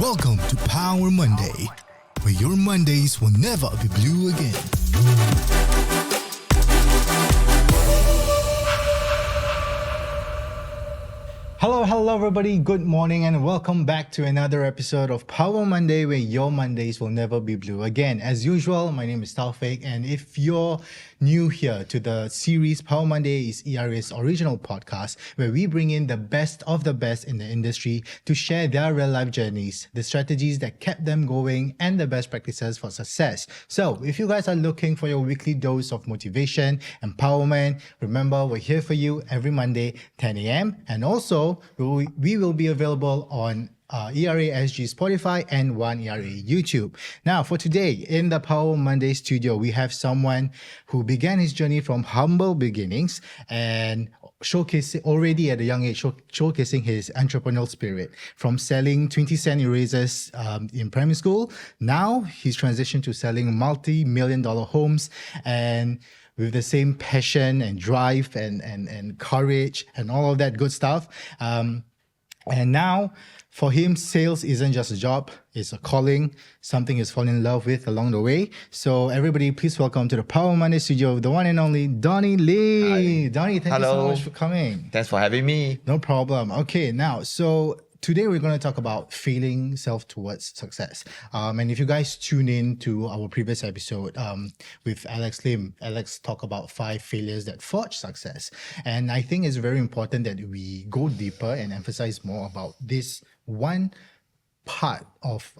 Welcome to Power Monday, where your Mondays will never be blue again. Hello everybody, good morning and welcome back to another episode of Power Monday where your Mondays will never be blue again. As usual, my name is Taufik, and if you're new here to the series, Power Monday is ERA's original podcast where we bring in the best of the best in the industry to share their real life journeys, the strategies that kept them going and the best practices for success. So if you guys are looking for your weekly dose of motivation, empowerment, remember we're here for you every Monday 10 a.m. and also we will be available on ERA SG Spotify and One ERA YouTube. Now, for today in the Power Monday studio, we have someone who began his journey from humble beginnings and showcasing already at a young age, showcasing his entrepreneurial spirit. From selling 20-cent erasers in primary school, now he's transitioned to selling multi-million-dollar homes, and with the same passion and drive and courage and all of that good stuff. And now, for him, sales isn't just a job, it's a calling, something he's fallen in love with along the way. So everybody, please welcome to the Power Monday studio, the one and only Donny Lee. Hi. Donny, thank you so much for coming. Thanks for having me. No problem. Okay, now, so today we're going to talk about failing self towards success. And if you guys tune in to our previous episode with Alex Lim, Alex talked about 5 failures that forge success. And I think it's very important that we go deeper and emphasize more about this one part of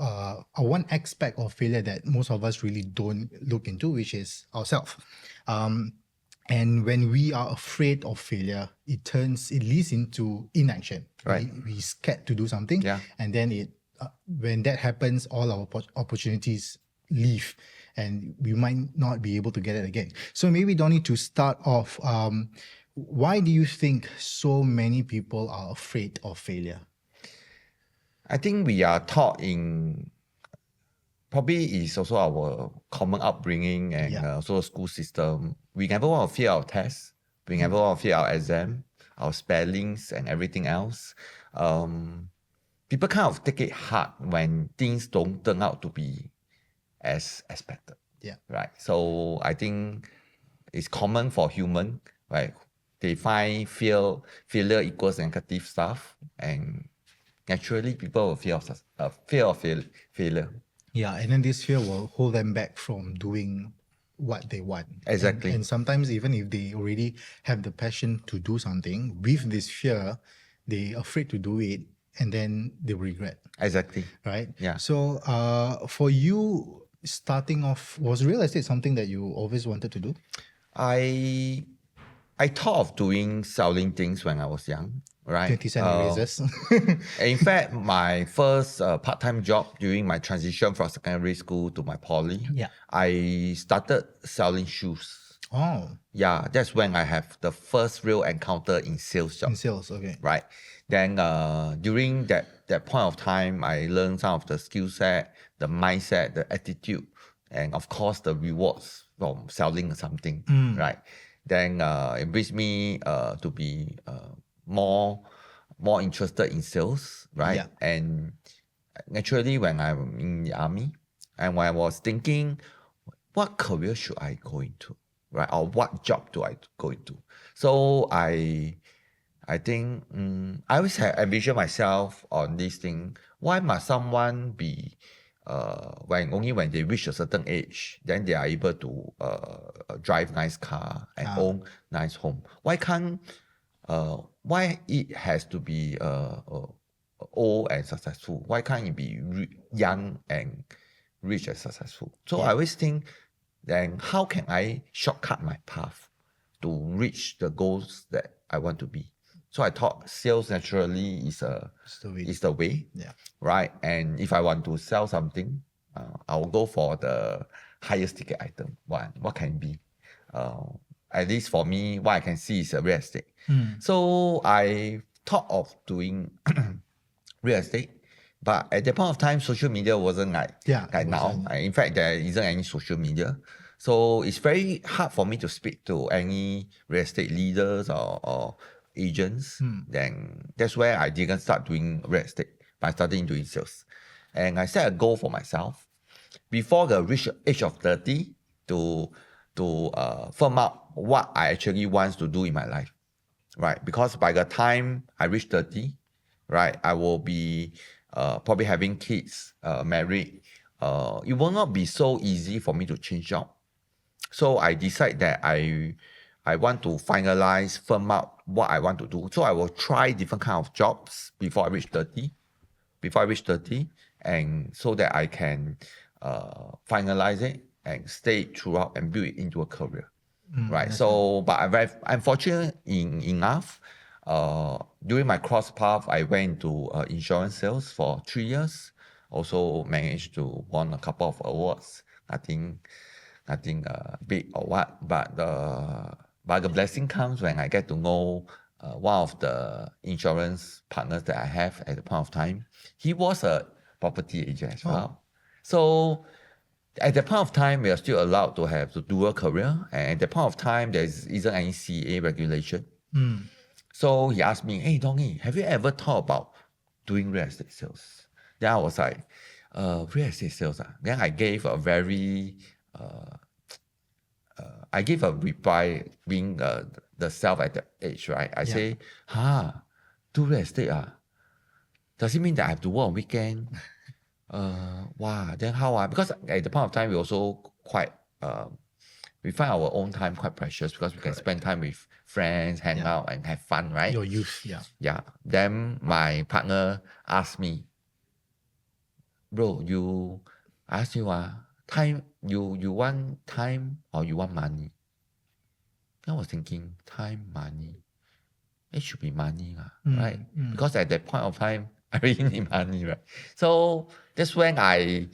one aspect of failure that most of us really don't look into, which is ourselves. And when we are afraid of failure, it leads into inaction. Right. We scared to do something. Yeah. And then when that happens, all our opportunities leave and we might not be able to get it again. So maybe, Donny, to start off, why do you think so many people are afraid of failure? I think we are taught probably is also our common upbringing and also school system. We never want to fail our tests. We never want to fail our exam, our spellings and everything else. People kind of take it hard when things don't turn out to be as expected. Yeah. Right. So I think it's common for human, right? They find failure equals negative stuff, and naturally people will fear of failure. Yeah, and then this fear will hold them back from doing what they want. Exactly. And sometimes even if they already have the passion to do something, with this fear, they're afraid to do it and then they regret. Exactly. Right? Yeah. So for you, starting off, was real estate something that you always wanted to do? I thought of selling things when I was young, right? 20-cent erasers. In fact, my first part-time job during my transition from secondary school to my poly, I started selling shoes. Oh. Yeah, that's when I have the first real encounter in sales job. In sales, okay. Right. Then during that point of time, I learned some of the skill set, the mindset, the attitude, and of course the rewards from selling something, right? Then it brings me to be more interested in sales, right? Yeah. And naturally, when I'm in the army, and when I was thinking, what career should I go into, right? Or what job do I go into? So I think I always have envisioned myself on this thing. Why must someone be when they reach a certain age, then they are able to drive nice car and own nice home? Why it has to be old and successful? Why can't it be young and rich and successful? So I always think, then how can I shortcut my path to reach the goals that I want to be? So I thought sales naturally is the way, right? And if I want to sell something, I'll go for the highest ticket item. What can it be? At least for me, what I can see is a real estate. So I thought of doing real estate, but at that point of time, social media wasn't like now. In fact, there isn't any social media. So it's very hard for me to speak to any real estate leaders or agents. Then that's where I didn't start doing real estate, but I started doing sales. And I set a goal for myself before the reach age of 30 to firm out what I actually want to do in my life, right? Because by the time I reach 30, right, I will be probably having kids, married. It will not be so easy for me to change job. So I decide that I want to finalize, firm out what I want to do. So I will try different kind of jobs before I reach 30, and so that I can finalize it and stay throughout and build it into a career. Right. So, but I'm fortunate enough. During my cross path, I went into insurance sales for 3 years. Also managed to won a couple of awards. Nothing big or what. But the blessing comes when I get to know one of the insurance partners that I have at the point of time. He was a property agent as well. So at that point of time, we are still allowed to have the dual career. And at that point of time, there isn't any CA regulation. So he asked me, hey, Donny, have you ever thought about doing real estate sales? Then I was like, real estate sales? Then I gave a very, I gave a reply being the self at that age, right? I say, do real estate? Does it mean that I have to work on weekend? Wow, then how? Because at the point of time, we also quite, we find our own time quite precious because we can spend time with friends, hang out and have fun, right? Your youth, Yeah. Then my partner asked me, bro, I asked you, time, you want time or you want money? Then I was thinking, time, money. It should be money, right? Because at that point of time, I really need money, right? So that's when I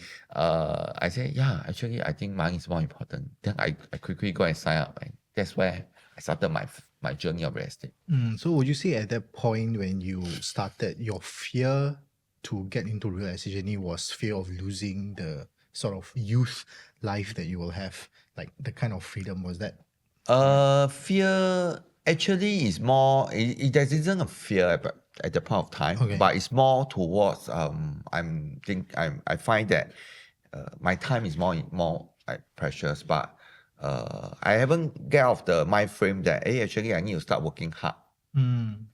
say, yeah, actually, I think money is more important. Then I quickly go and sign up, and that's where I started my journey of real estate. So would you say at that point when you started, your fear to get into real estate journey was fear of losing the sort of youth life that you will have, like the kind of freedom? Was that? Fear actually is more. There isn't a fear at the point of time, but it's more towards. I find that my time is more like precious, but I haven't get off the mind frame that actually I need to start working hard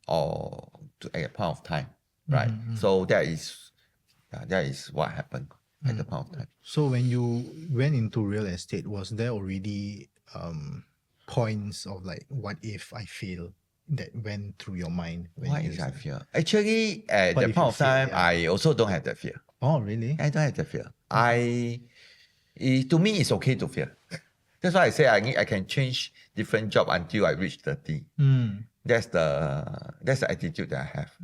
or at a point of time, right? So that is what happened at the point of time. So when you went into real estate, was there already points of like, what if I fail, that went through your mind? Why is I fear? Actually, at that point of time, I also don't have that fear. Oh, really? I don't have that fear. To me, it's okay to fear. That's why I say I can change different job until I reach 30. That's the attitude that I have.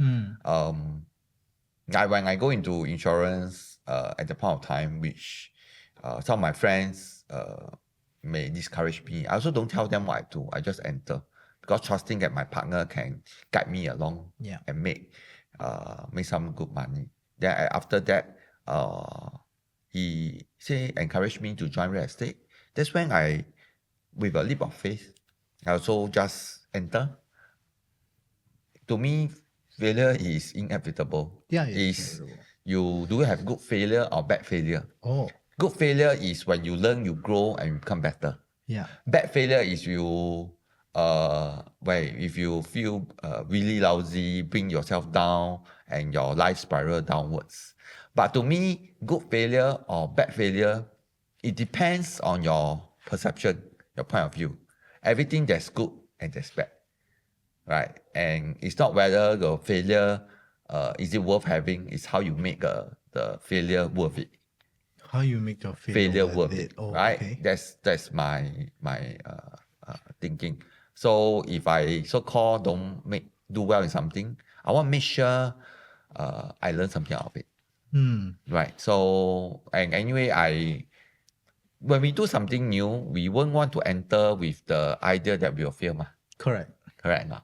When I go into insurance at the point of time, which some of my friends may discourage me, I also don't tell them what I do. I just enter because trusting that my partner can guide me along and make some good money. Then after that, he encouraged me to join real estate. That's when with a leap of faith, I also just enter. To me, failure is inevitable. You do have good failure or bad failure. Good failure is when you learn, you grow, and you become better. Bad failure is if you feel really lousy, bring yourself down, and your life spiral downwards. But to me, good failure or bad failure, it depends on your perception, your point of view. Everything that's good and that's bad, right? And it's not whether the failure is it worth having, it's how you make the failure worth it. How you make your failure worth it, right? Okay. That's my thinking. So if I so-called don't do well in something, I want to make sure I learn something out of it. Right. So, and anyway, when we do something new, we won't want to enter with the idea that we will fail. Correct.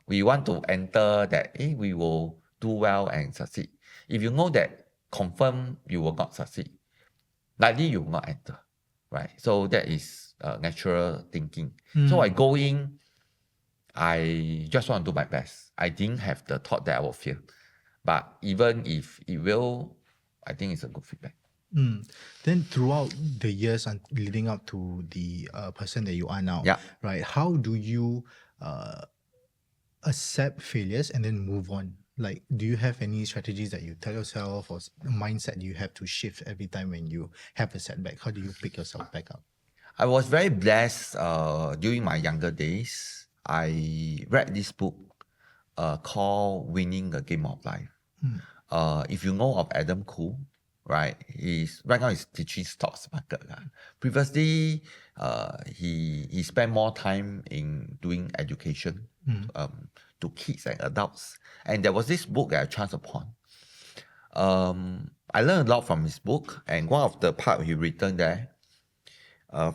We want to enter that we will do well and succeed. If you know that confirm you will not succeed, likely you will not enter. Right. So that is natural thinking. So I go in, I just want to do my best. I didn't have the thought that I will fail. But even if it will I think it's a good feedback. Then throughout the years and leading up to the person that you are now, Yeah. right? How do you accept failures and then move on? Like, do you have any strategies that you tell yourself or mindset you have to shift every time when you have a setback? How do you pick yourself back up? I was very blessed during my younger days. I read this book called Winning the Game of Life. If you know of Adam Khoo, right? Right now he's teaching stocks market. Previously, he spent more time in doing education to kids and adults. And there was this book that I chanced upon. I learned a lot from his book, and one of the part he written there,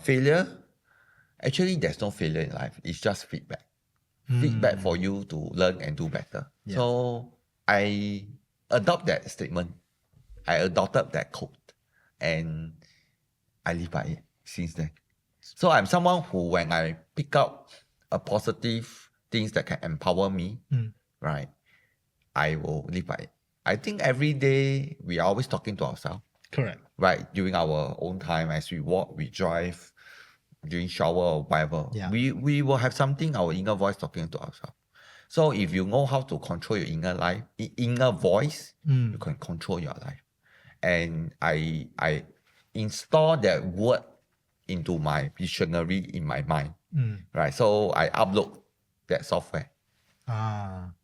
failure, actually there's no failure in life. It's just feedback. Feedback for you to learn and do better. Yeah. So I adopt that statement. I adopted that quote, and I live by it since then. So I'm someone who, when I pick up a positive things that can empower me, right, I will live by it. I think every day we are always talking to ourselves. Correct. Right, during our own time, as we walk, we drive, during shower or whatever, we will have something, our inner voice talking to ourselves. So if you know how to control your inner voice, you can control your life. And I install that word into my dictionary in my mind, right? So I upload that software.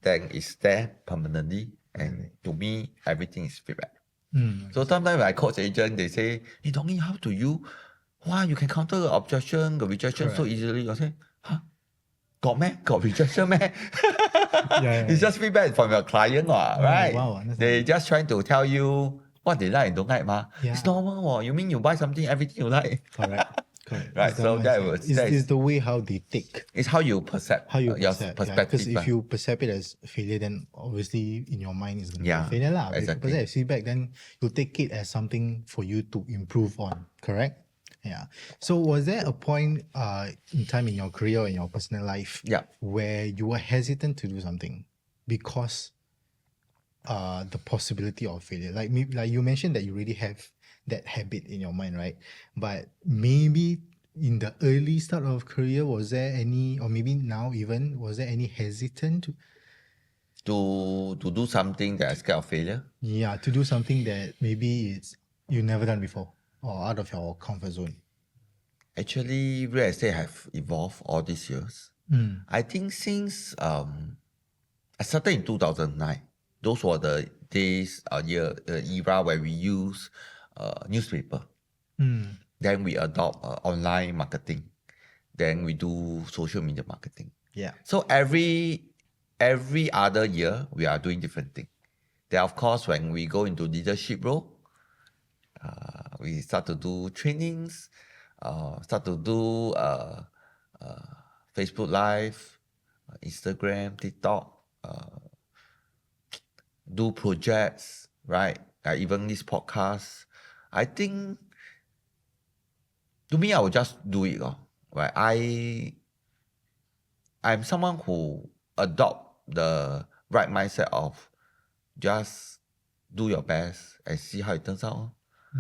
Then it's there permanently, and to me, everything is feedback. So sometimes when I coach agent, they say, "Hey, Donny, how do you? Wow, you can counter the objection, the rejection so easily." I say, "Huh? Got rejection, man." It's just feedback from your client, right? Wow, they just trying to tell you what they like and don't like, It's normal. You mean you buy something, everything you like? Correct. Right. So that is the way how they take. It's how you perceive. Your perspective. Because if you perceive it as failure, then obviously in your mind it's going to be a failure lah. But if you perceive it as feedback, then you'll take it as something for you to improve on. Correct? Yeah. So was there a point in time in your career or in your personal life where you were hesitant to do something because the possibility of failure? Like you mentioned that you really have that habit in your mind, right? But maybe in the early start of career, was there any, or maybe now even, was there any hesitant to do something that is scared of failure? Yeah, to do something that maybe it's you never done before or out of your comfort zone. Actually, real estate have evolved all these years. I think since I started in 2009, those were the days, era where we use newspaper. Then we adopt online marketing. Then we do social media marketing. Yeah. So every other year, we are doing different things. Then, of course, when we go into leadership role, we start to do trainings, start to do Facebook Live, Instagram, TikTok, do projects, right? Even this podcast. I think, to me, I will just do it, right? I'm someone who adopt the right mindset of just do your best and see how it turns out.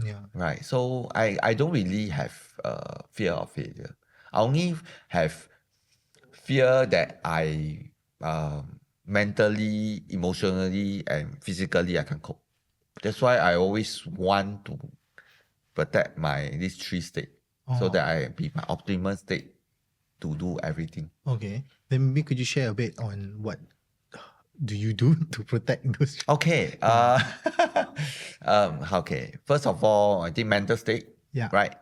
Yeah. Right. So I don't really have fear of failure. I only have fear that I mentally, emotionally, and physically I can cope. That's why I always want to protect these three states so that I be my optimal state to do everything. Okay. Then maybe could you share a bit on what do you do to protect those? Okay. Okay. First of all, I think mental state. Yeah. Right.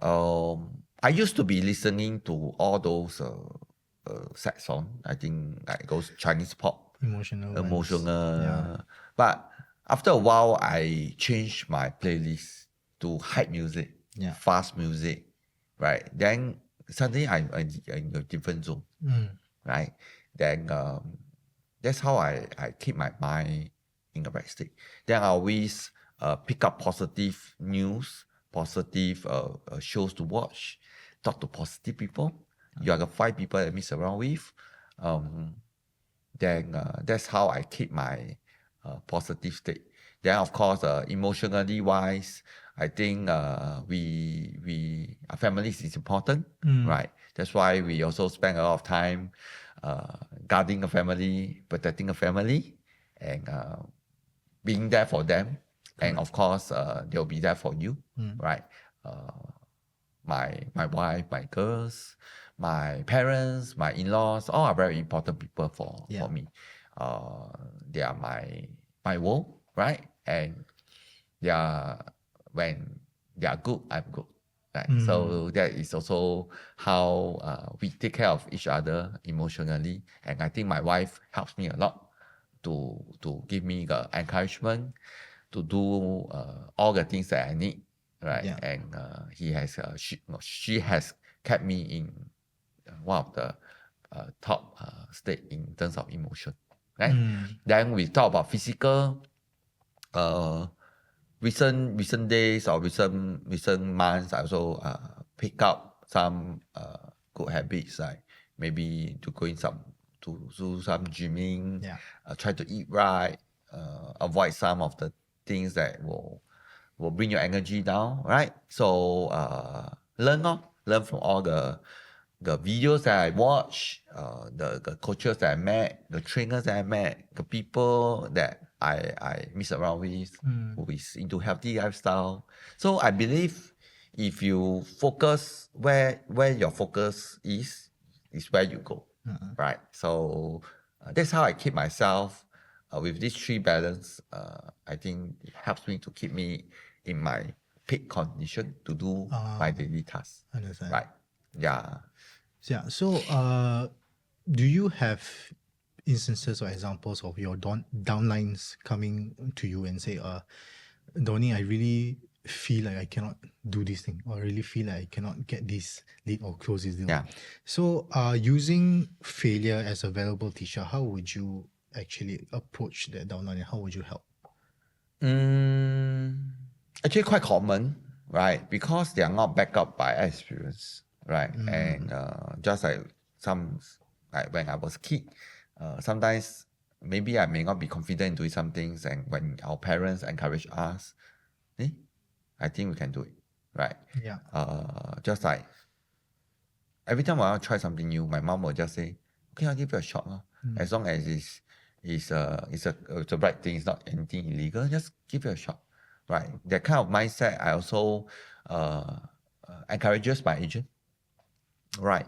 I used to be listening to all those sad songs. I think like those Chinese pop. Emotional. Yeah. But after a while, I changed my playlist to hype music, fast music, right? Then suddenly I'm in a different zone, right? Then that's how I keep my mind in the right state. Then I always pick up positive news, positive shows to watch, talk to positive people. You are the 5 people that I mix around with. Then that's how I keep my positive state. Then of course, emotionally wise, I think our families is important, right? That's why we also spend a lot of time guarding a family, protecting a family, and being there for them. And of course, they'll be there for you, right? My wife, my girls, my parents, my in-laws, all are very important people for me. They are my world, right? And when they are good, I'm good. Right? So that is also how we take care of each other emotionally. And I think my wife helps me a lot to give me the encouragement to do all the things that I need, right? Yeah. And she has kept me in one of the top state in terms of emotion, right? Then we talk about physical. Recent days or recent months, I also pick up some good habits, like maybe to do some gymming, try to eat right, avoid some of the things that will bring your energy down, right? So learn from all the videos that I watch, the coaches that I met, the trainers that I met, the people that I mix around with, who is into healthy lifestyle. So I believe if you focus where your focus is where you go, right? So that's how I keep myself with these three balance. I think it helps me to keep me in my peak condition to do my daily tasks. Understand. Right? Yeah. Yeah. So, do you have instances or examples of your downlines coming to you and say, Donny, I really feel like I cannot do this thing, or I really feel like I cannot get this lead or close this deal. Yeah. So, using failure as a valuable teacher, how would you actually approach that downline and how would you help? Actually, quite common, right? Because they are not backed up by experience, right? And just like when I was a kid, sometimes maybe I may not be confident in doing some things, and when our parents encourage us, I think we can do it, right? Yeah. Just like every time I want to try something new, my mom will just say, "Okay, I'll give it a shot, as long as it's the right thing, it's not anything illegal, just give it a shot." Right? That kind of mindset I also encourages my agent, right?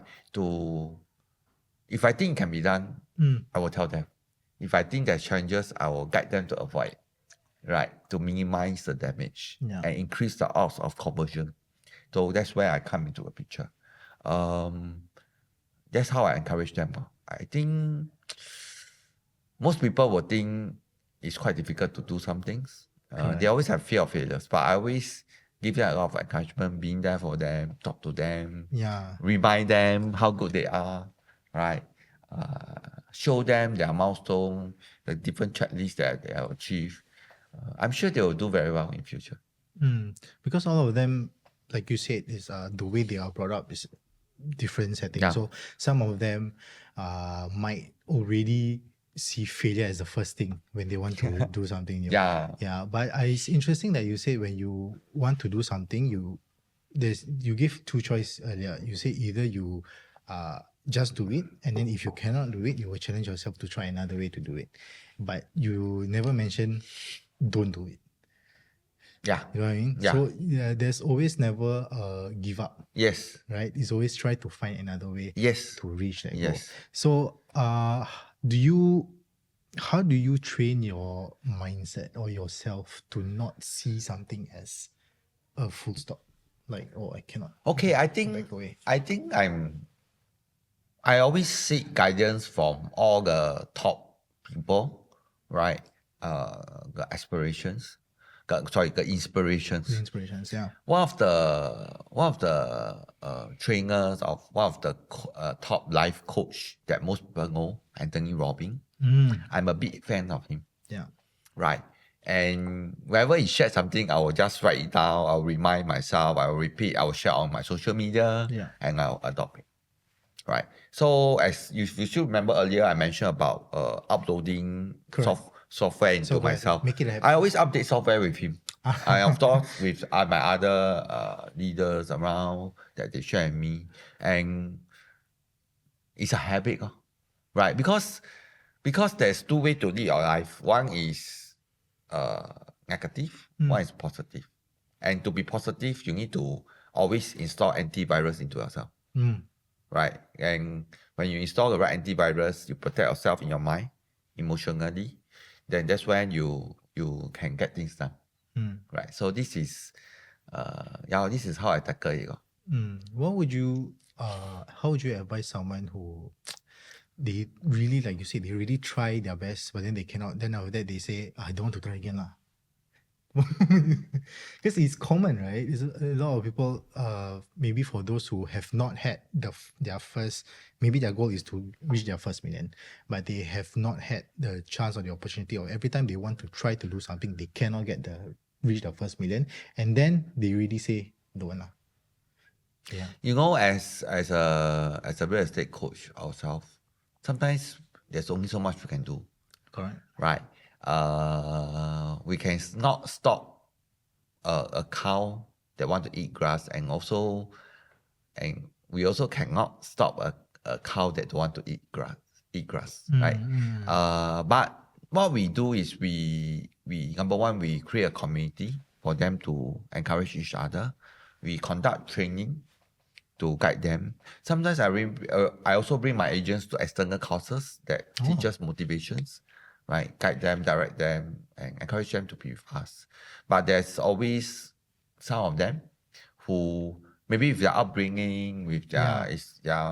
If I think it can be done, I will tell them. If I think there's challenges, I will guide them to avoid, right? To minimize the damage and increase the odds of conversion. So that's where I come into the picture. That's how I encourage them. I think most people will think it's quite difficult to do some things. They always have fear of failures, but I always give them a lot of encouragement, being there for them, talk to them, remind them how good they are, right? Show them their milestone, the different checklists that they have achieved. I'm sure they will do very well in future. Because all of them, like you said, is the way they are brought up is different setting. Yeah. So some of them might already see failure as the first thing when they want to do something new. Yeah. But it's interesting that you say when you want to do something, you give two choices earlier. You say either you just do it, and then if you cannot do it, you will challenge yourself to try another way to do it. But you never mention don't do it. Yeah. You know what I mean? Yeah. So there's always never give up. Yes. Right? It's always try to find another way Yes. to reach that goal. Yes. So how do you train your mindset or yourself to not see something as a full stop? Like, I cannot. Okay, I back away. think I always seek guidance from all the top people, right? The inspirations. The inspirations. Yeah. One of the trainers of one of the top life coach that most people know, Anthony Robbins. I'm a big fan of him. Yeah. Right. And whenever he shared something, I will just write it down. I'll remind myself. I will repeat. I will share on my social media. Yeah. And I'll adopt it. Right. So as you should remember earlier, I mentioned about uploading software into Software, myself. make it a habit. I always update software with him. I of course with my other leaders around that they share with me, and it's a habit, right? Because there's two ways to live your life. One is negative, one is positive. And to be positive, you need to always install antivirus into yourself, right? And when you install the right antivirus, you protect yourself in your mind, emotionally, then that's when you can get things done, right? So this is this is how I tackle it. What would you how would you advise someone who they really, like you said, they really try their best, but then they cannot, then after that they say, I don't want to try again lah. Because it's common, right? It's a lot of people, maybe for those who have not had their first, maybe their goal is to reach their first million, but they have not had the chance or the opportunity, or every time they want to try to do something, they cannot reach their first million, and then they really say, don't want lah. Yeah. You know, as a real estate coach ourselves, sometimes there's only so much we can do. Correct. Right. We can not stop a cow that want to eat grass, and we also cannot stop a cow that want to eat grass. Right. But what we do is we number one, we create a community for them to encourage each other. We conduct training to guide them. Sometimes I also bring my agents to external courses that teach us motivations, right? Guide them, direct them, and encourage them to be with us. But there's always some of them who maybe with their upbringing, with their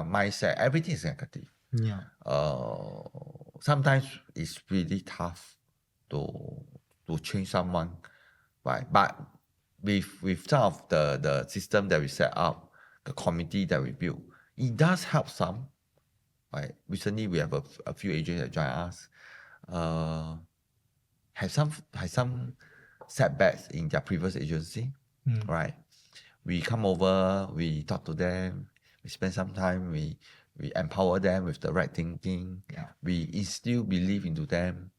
mindset, everything is negative. Yeah. Sometimes it's really tough to change someone, right? But with some of the system that we set up, the committee that we build, it does help some. Right? Recently, we have a few agents that join us, have some setbacks in their previous agency, right? We come over, we talk to them, we spend some time, we empower them with the right thinking, we instill belief into them.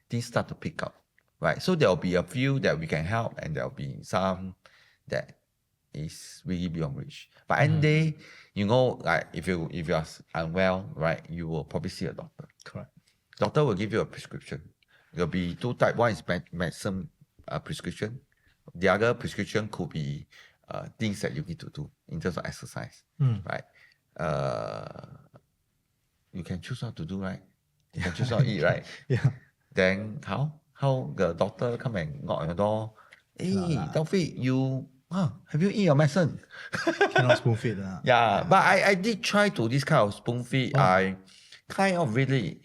Things start to pick up, right? So there will be a few that we can help, and there will be some that is really beyond reach. But end day, you know, like if you are unwell, right, you will probably see a doctor. Correct. Doctor will give you a prescription. There'll be two types. One is medicine prescription. The other prescription could be things that you need to do in terms of exercise, right? You can choose what to do, right? You can choose what to eat, right? Yeah. Then how the doctor come and knock on your door? Hey, Taufik, have you eaten your medicine? Cannot spoon feed. Yeah, but I did try to this kind of spoon feed. I kind of really,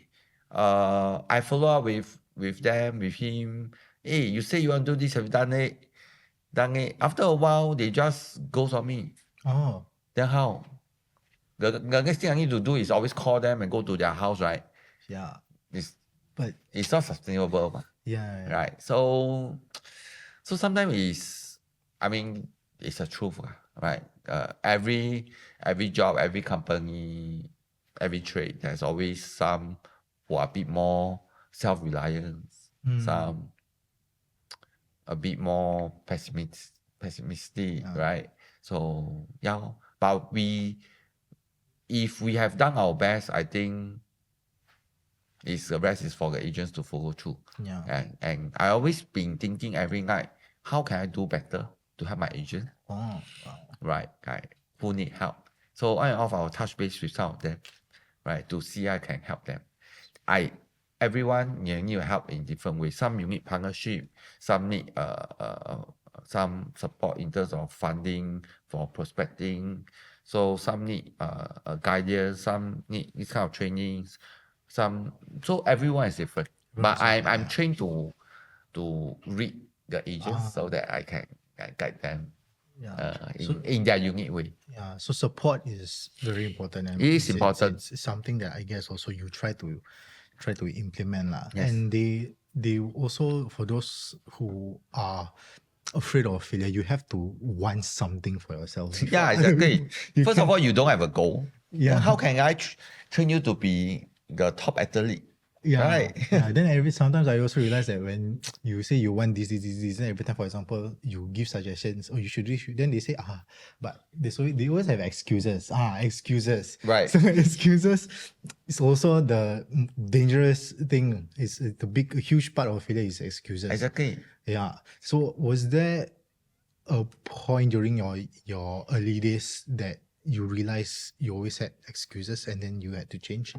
I follow up with them, with him. Hey, you say you want to do this, have you done it? After a while, they just ghost on me. Oh. Then how? The next thing I need to do is always call them and go to their house, right? Yeah. But it's not sustainable. Yeah. Right. So sometimes it's a truth, right? Every job, every company, every trade, there's always some who are a bit more self-reliant, some a bit more pessimistic, right? So but if we have done our best, I think the rest is for the agents to follow through. Yeah. And I always been thinking every night, how can I do better to help my agent? Oh, wow. Right, who need help. So on and off, I'll touch base with some of them, right, to see I can help them. Everyone need help in different ways. Some you need partnership, some need some support in terms of funding for prospecting. So some need guidance, some need this kind of trainings. So everyone is different. But I'm trained to read the agents so that I can guide them in their unique way. Yeah, so support is very important. And it is important. It's something that I guess also you try to implement. Yes. And they also, for those who are afraid of failure, you have to want something for yourself. Yeah, exactly. First of all, you don't have a goal. Yeah. How can I train you to be the top athlete Yeah, Right. yeah. Then sometimes I also realize that when you say you want this, and every time, for example, you give suggestions, oh, you should do, then they say, but they always have excuses. Excuses. Right. So excuses is also the dangerous thing. It's a huge part of failure is excuses. Exactly. Yeah. So was there a point during your early days that you realized you always had excuses and then you had to change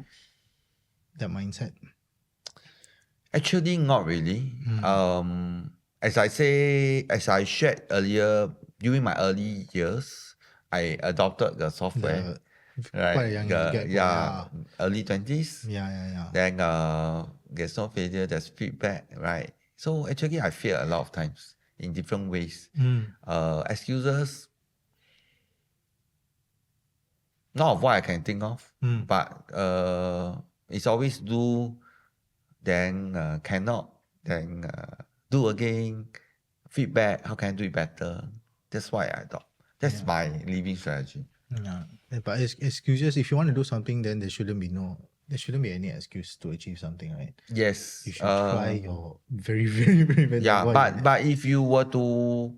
that mindset? Actually, not really. As I shared earlier, during my early years, I adopted the software, right? Quite a young gap. Yeah. Early 20s. Yeah. Then there's no failure, there's feedback, right? So actually, I failed a lot of times in different ways. Excuses, not of what I can think of, but it's always do, then cannot, then do again, feedback, how can I do it better? That's why I thought. That's my living strategy. Yeah. But excuses, if you want to do something, then there shouldn't be any excuse to achieve something, right? Yes. You should try your very, very, very best. Yeah, but if you were to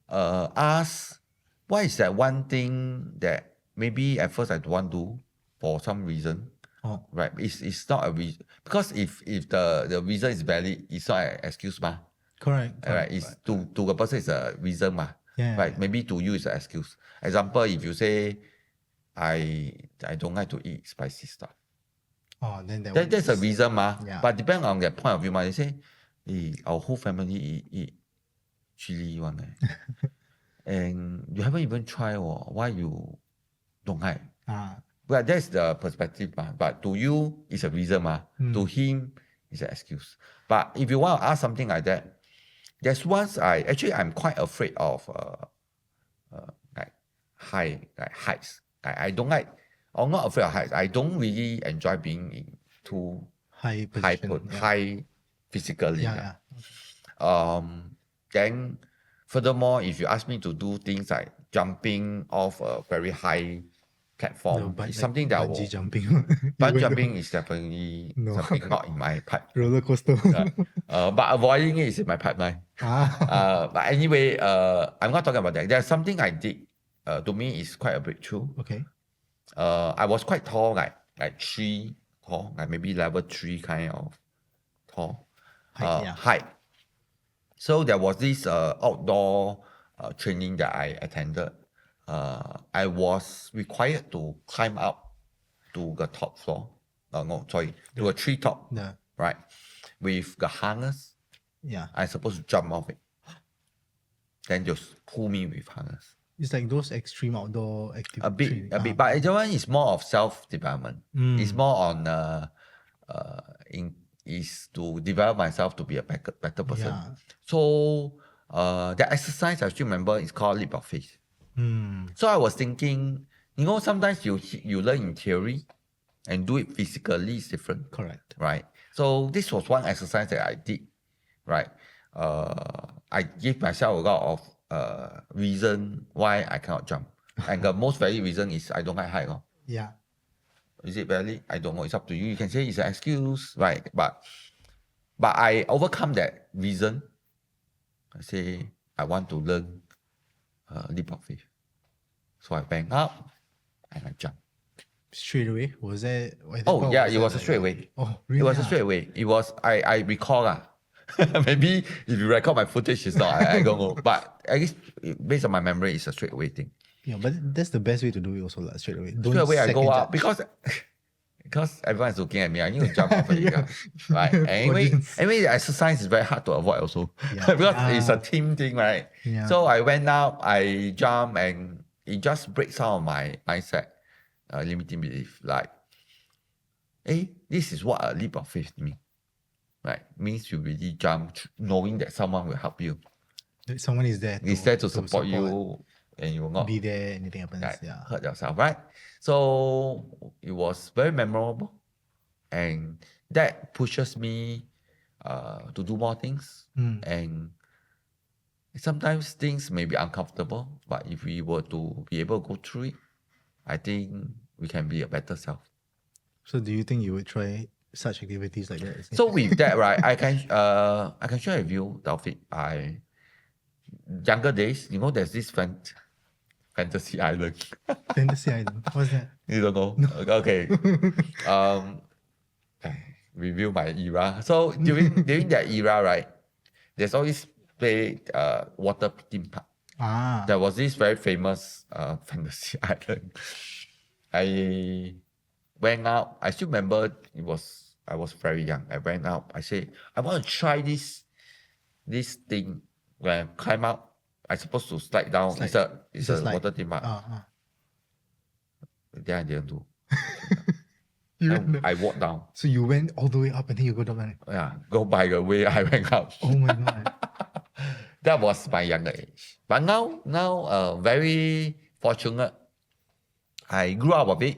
ask, what is that one thing that maybe at first I don't want to do for some reason, right? It's not a reason, because if the reason is valid, it's not an excuse, ma. Correct. Right? It's to the person it's a reason, ma. Yeah. Right? Maybe to you it's an excuse. Example, if you say, I don't like to eat spicy stuff. Then That's a reason, ma. Yeah. But depending on their point of view, ma, they say, our whole family eat chili one, and you haven't even tried, why you don't like? Well, that's the perspective, ma. But to you, it's a reason, ma. To him, it's an excuse. But if you want to ask something like that, there's once I'm quite afraid of heights. I don't like. I'm not afraid of heights. I don't really enjoy being in too high physically. Yeah. Then, furthermore, if you ask me to do things like jumping off a very high platform, it's something that bungee jumping. Bungee jumping is definitely something not in my pipe. Roller coaster. But avoiding it is in my pipeline. But anyway, I'm not talking about that. There's something I did. To me, is quite a breakthrough. Okay. I was quite tall, like tree tall, like maybe level 3 kind of tall height. So there was this outdoor training that I attended. I was required to climb up to the top floor. To a treetop. Yeah. Right, with the harness. Yeah. I'm supposed to jump off it. Then just pull me with harness. It's like those extreme outdoor activities. A bit. But that one is more of self-development. It's more on is to develop myself to be a better person. Yeah. So the exercise I still remember is called leap of faith. So I was thinking, sometimes you learn in theory and do it physically is different. Correct. Right. So this was one exercise that I did. Right. I give myself a lot of reason why I cannot jump. And the most valid reason is I don't like height. Yeah. Is it valid? I don't know. It's up to you. You can say it's an excuse, right? But I overcome that reason. I say I want to learn leap of faith. So I went up and I jumped. Straight away? Was that? Oh yeah, it was a straight away. Oh really? It was a straight away. It was I recall maybe if you record my footage, it's not. I don't know. But at least based on my memory, it's a straight away thing. Yeah, but that's the best way to do it also, straight away. Straight away I go up because everyone is looking at me. I need to jump off it. Right. Anyway, the exercise is very hard to avoid also. Because it's a team thing, right? Yeah. So I went up, I jumped, and it just breaks some of my mindset, limiting belief. Like, this is what a leap of faith means. Right, means you really jump knowing that someone will help you. Someone is there. Is there to support you, and you will not be there. Anything happens, hurt yourself, right? So it was very memorable, and that pushes me to do more things. And sometimes things may be uncomfortable, but if we were to be able to go through it, I think we can be a better self. So do you think you would try such activities like that. So with that, right, I can share with you, Taufik, younger days, there's this fantasy island. Fantasy Island. What's that? You don't know? Okay. I review my era. So during that era, right, there's always play water theme park. Ah. There was this very famous fantasy island. I went out. I still remember I was very young. I went out. I said, I want to try this thing. When I climb out, I'm supposed to slide down. It's a slide. water theme park. Then I didn't do. I walked down. So you went all the way up and then you go down. Yeah, go by the way I went up. Oh my god. That was my younger age. But now, very fortunate. I grew up a bit.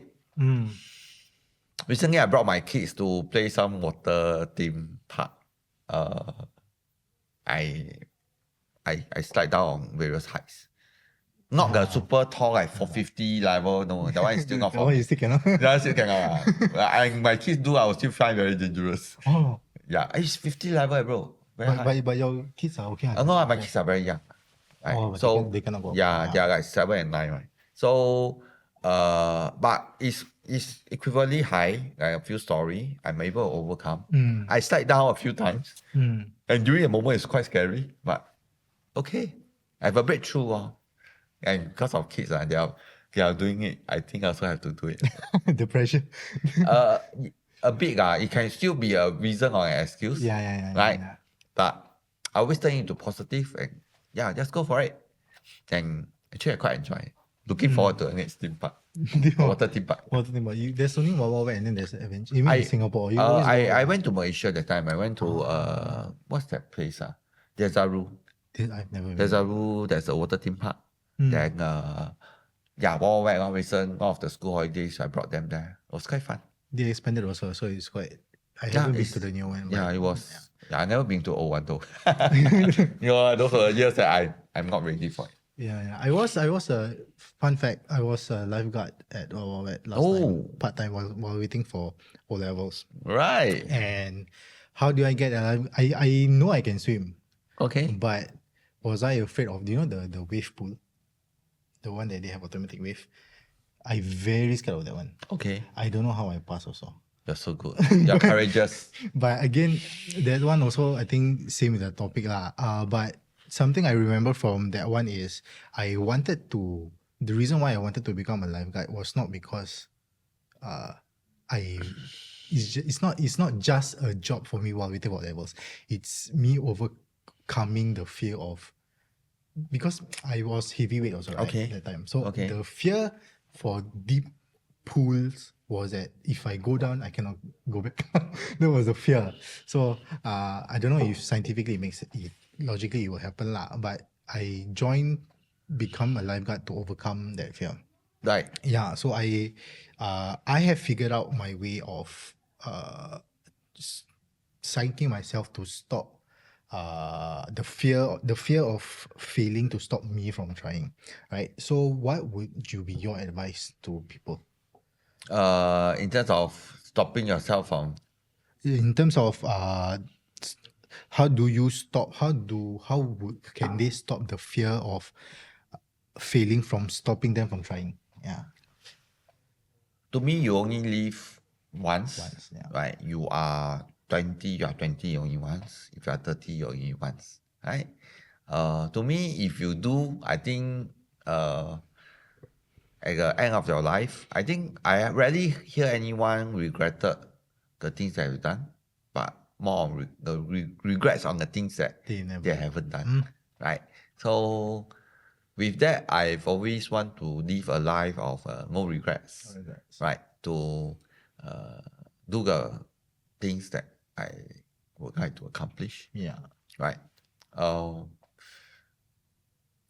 Recently, I brought my kids to play some water theme park. I slide down on various heights. Not the super tall, like 450 level. No, that one is still not for That one me. you still cannot. That still cannot. My kids do, I will still find very dangerous. Oh. Yeah, it's 50 level, bro. Very high. But your kids are okay. No, my kids are very young. Right? Oh, but so they cannot go up. yeah, they are like 7 and 9, right? So, but it's equivalently high, like a few story. I'm able to overcome. I slide down a few times, and during the moment, it's quite scary. But okay, I have a breakthrough. And because of kids, they are doing it. I think I also have to do it. The pressure. A bit, it can still be a reason or an excuse. Yeah. Right? Yeah. But I always turn into positive and just go for it. And actually, I quite enjoy it. Looking forward to the next theme park. Water theme park. Water theme park. There's only Wild Wild Wet and then there's Adventure. Even in Singapore. I went to Malaysia that time. I went to, what's that place? Desaru. I've never been. Desaru, there's a water theme park. Then, Wild Wild Wet, one of the school holidays, I brought them there. It was quite fun. They expanded also, so it's quite. I haven't been to the new one. Yeah, it was. Yeah, I've never been to old one though. Those were years that I'm not ready for it. Yeah. I was a fun fact. I was a lifeguard at Wild Wild Wet last time, part time while waiting for O levels. Right. And how do I get a I know I can swim. Okay. But was I afraid of the wave pool, the one that they have automatic wave? I very scared of that one. Okay. I don't know how I pass also. You're so good. You're courageous. But again, that one also, I think, same with the topic lah. But something I remember from that one is the reason why I wanted to become a lifeguard was not because it's not just a job for me while waiting for levels. It's me overcoming the fear of, because I was heavyweight also, right? Okay. At that time. So Okay. the fear for deep pools was that if I go down, I cannot go back. That was the fear. So I don't know if scientifically logically it will happen lah. But I become a lifeguard to overcome that fear. Right. Yeah. So I have figured out my way of psyching myself to stop the fear of failing to stop me from trying, right? So what would you be your advice to people? In terms of stopping yourself from, In terms of how do you stop? Can they stop the fear of failing from stopping them from trying? Yeah. to me, you only live once, yeah. right? You are 20, only once. If you are 30, you only once, right? To me, if you do, I think at the end of your life, I think I rarely hear anyone regretted the things that you've done, but more on the regrets on the things that they haven't done, right? So with that, I've always want to live a life of no regrets, right? To do the things that I would like to accomplish, Yeah. right?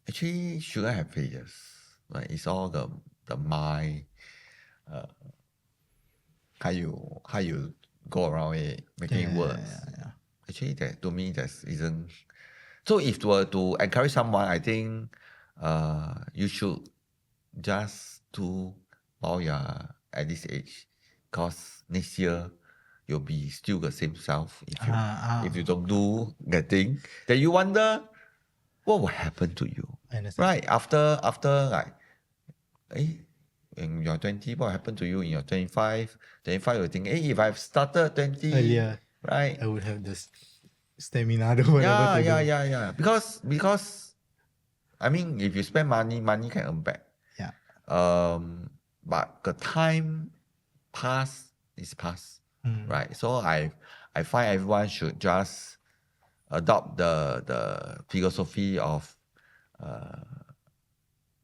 Actually, shouldn't have failures, right? It's all the mind, how you go around it, making it worse. Yeah. Actually, that to me, that isn't. So if were to encourage someone, I think you should just do while you're at this age, because next year you'll be still the same self if you Ah, don't do that thing. Then you wonder what will happen to you, I understand. right? After like, in your 20, what happened to you in your 25? 25, you think, if I've started 20, Earlier, right? I would have this stamina to whatever to do. Yeah. Because I mean, if you spend money, money can earn back. Yeah. But the time pass is past, right? So I find everyone should just adopt the philosophy of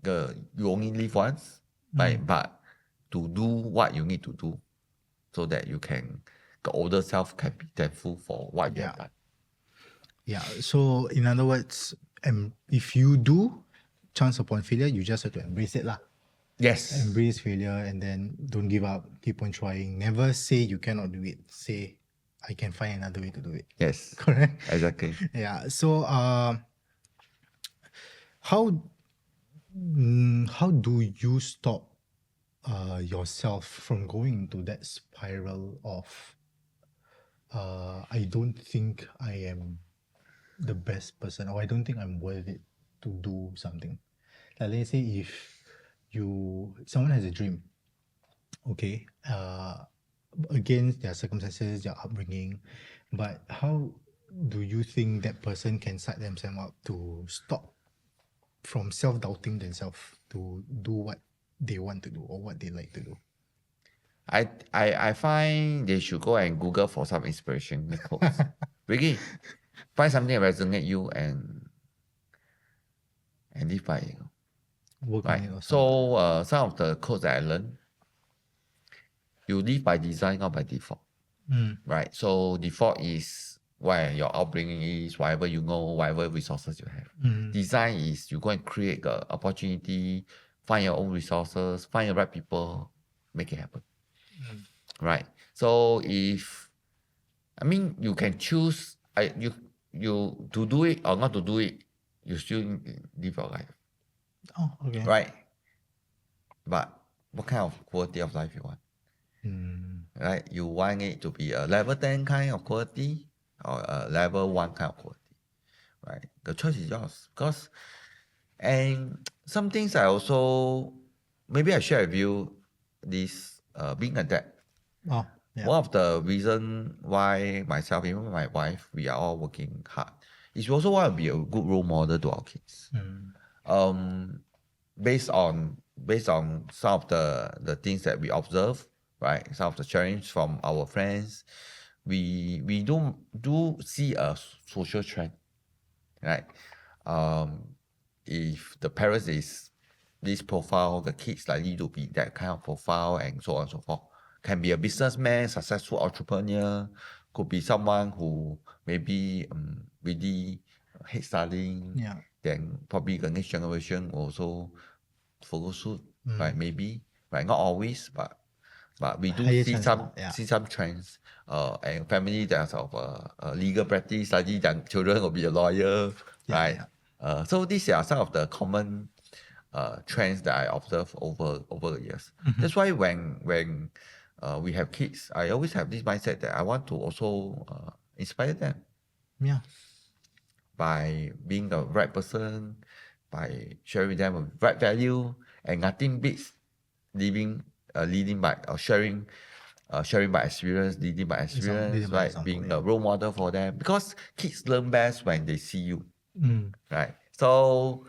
you only live once, right? But to do what you need to do, so that you can the older self can be thankful for what you have done. Yeah. So in other words, if you do chance upon failure, you just have to embrace it lah. Yes. Embrace failure and then don't give up. Keep on trying. Never say you cannot do it. Say I can find another way to do it. Yes. Correct. Exactly. Yeah. So how do you stop yourself from going into that spiral of I don't think I am the best person, or I don't think I'm worth it to do something. Like let's say if someone has a dream, okay, against their circumstances, their upbringing, but how do you think that person can set themselves up to stop from self-doubting themselves to do what they want to do or what they like to do? I find they should go and Google for some inspiration quotes. Really, find something that resonate you and live by it. Work on Right. it or something. So some of the quotes that I learned, you live by design, not by default. Right. So default is where your upbringing is, whatever you know, whatever resources you have. Design is you go and create the opportunity, find your own resources, find the right people, make it happen. Right. So if you can choose you to do it or not to do it, you still live your life. Oh, okay. Right. But what kind of quality of life you want? Right? You want it to be a level 10 kind of quality or a level 1 kind of quality. Right? The choice is yours. And some things I also, maybe I share with you this, being a dad. Oh, yeah. One of the reason why myself, even my wife, we are all working hard is we also want to be a good role model to our kids. Based on some of the things that we observe, right? Some of the challenges from our friends, we do see a social trend, right? If the parents is this profile, the kids likely to be that kind of profile, and so on and so forth. Can be a businessman, successful entrepreneur, could be someone who maybe really hate studying. Yeah. Then probably the next generation also follow suit, right? Maybe, right? Not always, but we do Higher see chance some lah, yeah. trends. And family that of legal practice, study their children will be a lawyer, right? So these are some of the common trends that I observe over the years. That's why when we have kids, I always have this mindset that I want to also inspire them. Yeah. By being the right person, by sharing with them a right value, and nothing beats leading by or sharing by experience, leading by experience, leading by right? example, Being yeah. a role model for them, because kids learn best when they see you, right? So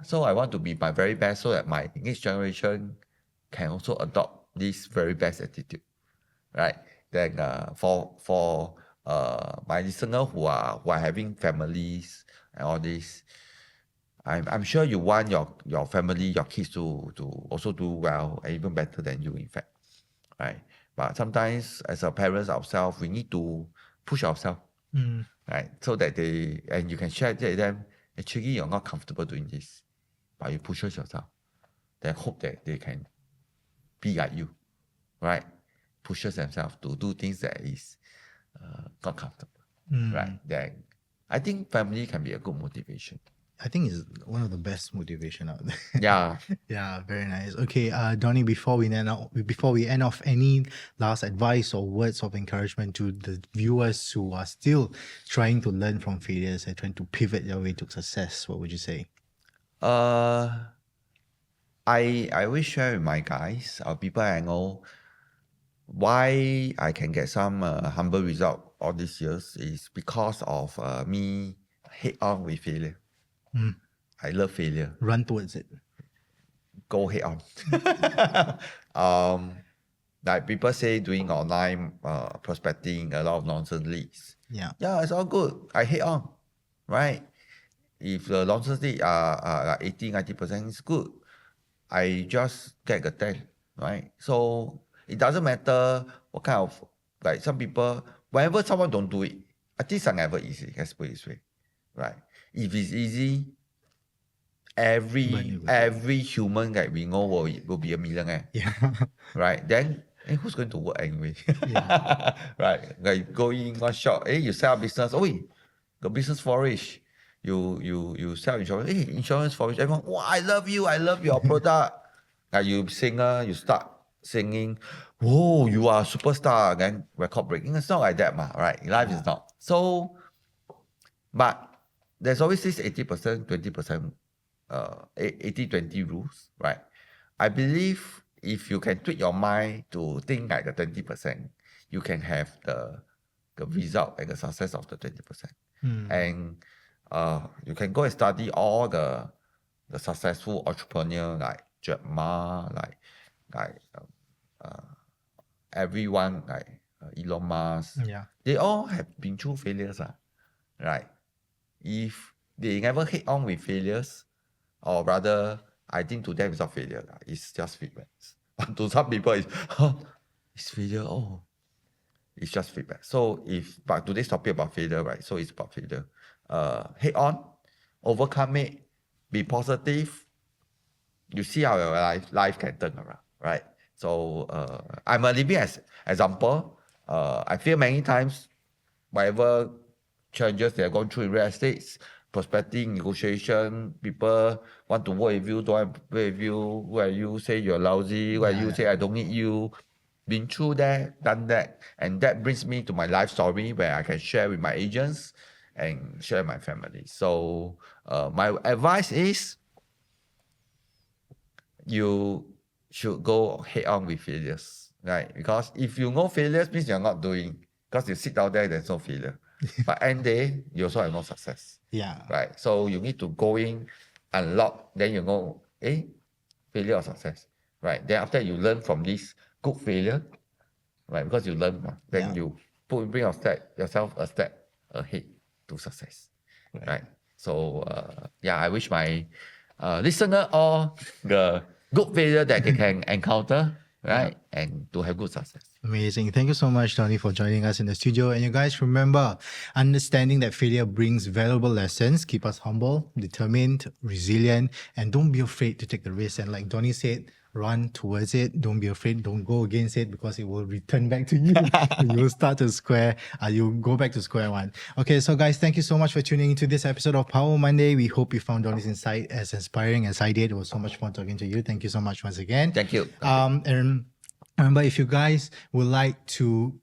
so I want to be my very best so that my next generation can also adopt this very best attitude, right? Then for my listener who are having families and all this, I'm sure you want your family, your kids to also do well and even better than you, in fact, right? But sometimes as a parents ourselves, we need to push ourselves, right? So that and you can share with them, actually you're not comfortable doing this, but you push yourself, then hope that they can be like you, right? Pushes themselves to do things that is not comfortable, right? Then I think family can be a good motivation. I think is one of the best motivation out there. Yeah. Yeah, very nice. Okay, Donny, before we end off, any last advice or words of encouragement to the viewers who are still trying to learn from failures and trying to pivot their way to success? What would you say? I will share with my guys, people I know, why I can get some humble result all these years is because of me head on with failure. I love failure. Run towards it. Go head on. Like people say doing online prospecting, a lot of nonsense leads. Yeah, it's all good. I head on, right? If the nonsense lead are like 80-90%, it's good. I just get a 10, right? So it doesn't matter what kind of, like some people, whenever someone don't do it, things are never easy, let's put it this way, right? If it's easy, every human that we know will be a millionaire. Yeah. Right? Then who's going to work anyway? Yeah. Right? Like go in one shot, you sell business, the business flourish. You sell insurance, insurance flourish. Everyone, wow, I love your product. Like you singer, you start singing, whoa, you are a superstar, then record breaking. It's not like that, right? Life is not. So, but there's always this 80%, 20%, 80-20 rules, right? I believe if you can tweak your mind to think like the 20%, you can have the result and the success of the 20%. And you can go and study all the successful entrepreneur like Jack Ma, like everyone like Elon Musk. Yeah. They all have been through failures, right? If they never hit on with failures, or rather, I think to them it's not failure, it's just feedback. But to some people, it's failure. It's just feedback. So but today's topic about failure, right? So it's about failure. Head on, overcome it, be positive. You see how your life can turn around, right? So I'm a living example. I feel many times, whatever challenges they have gone through in real estate, prospecting, negotiation, people want to work with you, don't want to work with you, where you say you're lousy, where you say I don't need you. Been through that, done that, and that brings me to my life story where I can share with my agents and share with my family. So my advice is you should go head on with failures, right? Because if you know failures, means you're not doing. Because you sit down there, there's no failure. But end day, you also have no success. Yeah. Right. So you need to go in, unlock, then you know, failure or success. Right. Then after you learn from this good failure, right? Because you learn, then you bring yourself a step ahead to success. Right. So I wish my listener all the good failure that they can encounter, right? And to have good success. Amazing. Thank you so much, Donny, for joining us in the studio. And you guys remember, understanding that failure brings valuable lessons. Keep us humble, determined, resilient, and don't be afraid to take the risk. And like Donny said, run towards it. Don't be afraid. Don't go against it because it will return back to you. You'll start to you'll go back to square one. Okay, so guys, thank you so much for tuning into this episode of Power Monday. We hope you found Donny's insight as inspiring as I did. It was so much fun talking to you. Thank you so much once again. Thank you. And remember, if you guys would like to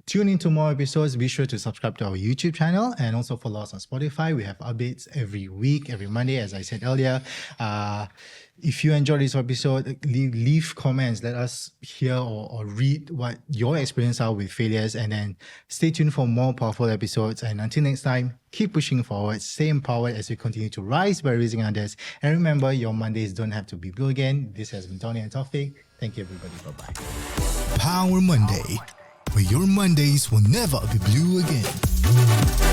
tune into more episodes, be sure to subscribe to our YouTube channel and also follow us on Spotify. We have updates every week, every Monday, as I said earlier. If you enjoyed this episode, leave comments. Let us hear or read what your experiences are with failures, and then stay tuned for more powerful episodes. And until next time, keep pushing forward, stay empowered as we continue to rise by raising others. And remember, your Mondays don't have to be blue again. This has been Donny and Taufik. Thank you, everybody. Bye-bye. Power Monday, where your Mondays will never be blue again.